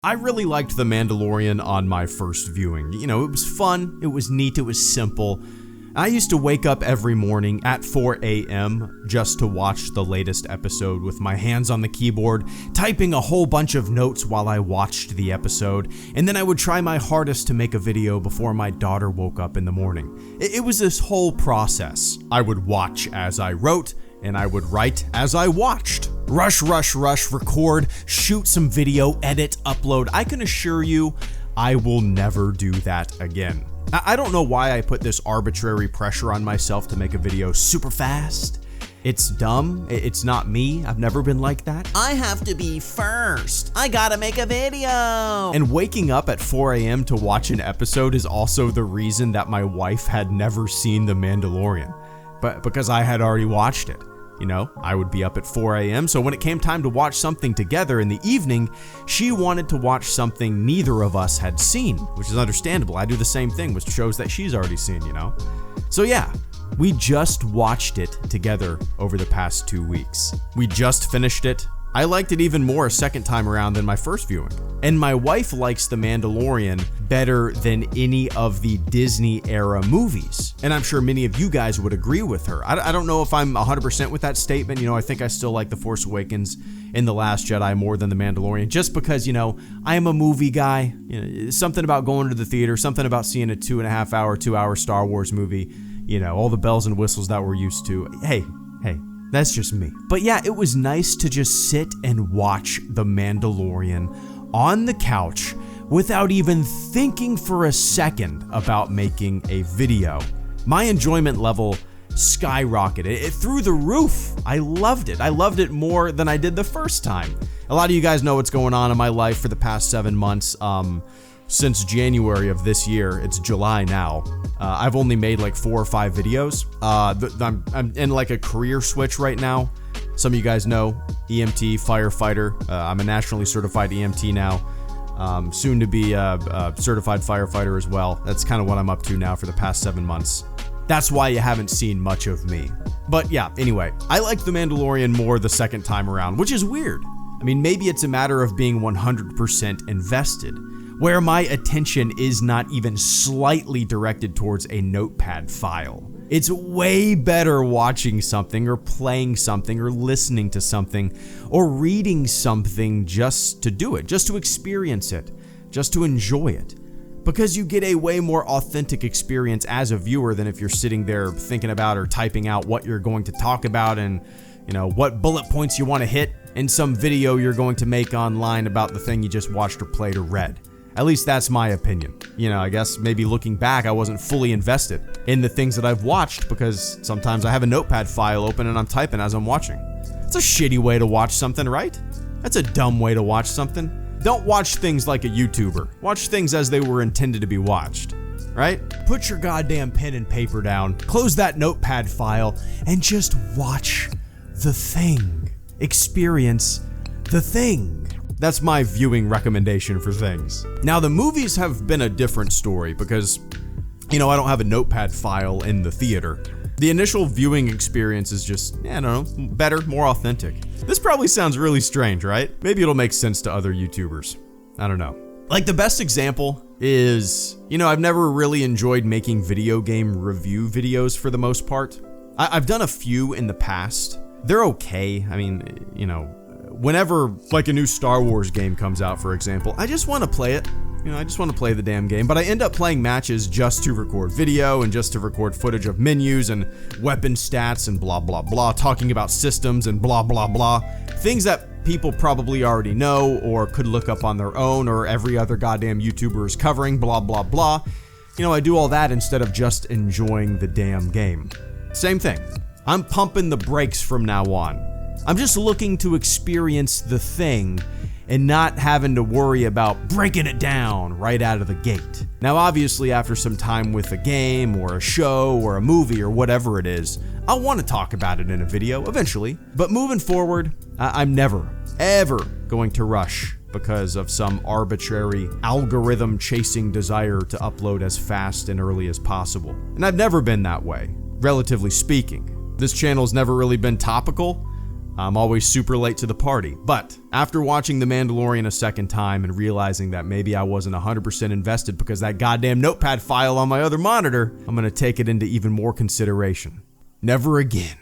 I really liked The Mandalorian on my first viewing. You know, it was fun, it was neat, it was simple. I used to wake up every morning at 4 a.m. just to watch the latest episode with my hands on the keyboard, typing a whole bunch of notes while I watched the episode, and then I would try my hardest to make a video before my daughter woke up in the morning. It was this whole process. I would watch as I wrote, and I would write as I watched. Rush, record, shoot some video, edit, upload. I can assure you, I will never do that again. I don't know why I put this arbitrary pressure on myself to make a video super fast. It's dumb. It's not me. I've never been like that. I have to be first. I gotta make a video. And waking up at 4 a.m. to watch an episode is also the reason that my wife had never seen The Mandalorian. But because I had already watched it. You know, I would be up at 4 a.m. So when it came time to watch something together in the evening, she wanted to watch something neither of us had seen, which is understandable. I do the same thing with shows that she's already seen, you know? So yeah, we just watched it together over the past 2 weeks. We just finished it. I liked it even more a second time around than my first viewing. And my wife likes The Mandalorian better than any of the Disney era movies. And I'm sure many of you guys would agree with her. I don't know if I'm 100% with that statement. You know, I think I still like The Force Awakens and The Last Jedi more than The Mandalorian, just because, you know, I am a movie guy. You know, something about going to the theater, something about seeing a 2.5 hour, 2 hour Star Wars movie, you know, all the bells and whistles that we're used to. Hey. That's just me. But yeah, it was nice to just sit and watch The Mandalorian on the couch without even thinking for a second about making a video. My enjoyment level skyrocketed. It through the roof. I loved it. I loved it more than I did the first time. A lot of you guys know what's going on in my life for the past 7 months. Since January of this year, it's July now, I've only made like 4 or 5 videos. I'm in like a career switch right now. Some of you guys know, EMT, firefighter. I'm a nationally certified EMT now, soon to be a certified firefighter as well. That's kind of what I'm up to now for the past 7 months. That's why you haven't seen much of me. But yeah, anyway, I liked The Mandalorian more the second time around, which is weird. I mean, maybe it's a matter of being 100% invested, where my attention is not even slightly directed towards a notepad file. It's way better watching something or playing something or listening to something or reading something just to do it, just to experience it, just to enjoy it. Because you get a way more authentic experience as a viewer than if you're sitting there thinking about or typing out what you're going to talk about and, you know, what bullet points you want to hit in some video you're going to make online about the thing you just watched or played or read. At least that's my opinion. You know, I guess maybe looking back, I wasn't fully invested in the things that I've watched because sometimes I have a notepad file open and I'm typing as I'm watching. It's a shitty way to watch something, right? That's a dumb way to watch something. Don't watch things like a YouTuber. Watch things as they were intended to be watched, right? Put your goddamn pen and paper down, close that notepad file, and just watch the thing. Experience the thing. That's my viewing recommendation for things. Now, the movies have been a different story because, you know, I don't have a notepad file in the theater. The initial viewing experience is just, I don't know, better, more authentic. This probably sounds really strange, right? Maybe it'll make sense to other YouTubers. I don't know. Like, the best example is, you know, I've never really enjoyed making video game review videos for the most part. I've done a few in the past. They're okay. I mean, you know, whenever like a new Star Wars game comes out, for example, I just want to play it. You know, I just want to play the damn game, but I end up playing matches just to record video and just to record footage of menus and weapon stats and blah, blah, blah, talking about systems and blah, blah, blah. Things that people probably already know or could look up on their own or every other goddamn YouTuber is covering, blah, blah, blah. You know, I do all that instead of just enjoying the damn game. Same thing. I'm pumping the brakes from now on. I'm just looking to experience the thing and not having to worry about breaking it down right out of the gate. Now, obviously, after some time with a game or a show or a movie or whatever it is, I'll want to talk about it in a video eventually. But moving forward, I'm never, ever going to rush because of some arbitrary algorithm chasing desire to upload as fast and early as possible. And I've never been that way, relatively speaking. This channel's never really been topical. I'm always super late to the party. But after watching The Mandalorian a second time and realizing that maybe I wasn't 100% invested because that goddamn notepad file on my other monitor, I'm gonna take it into even more consideration. Never again.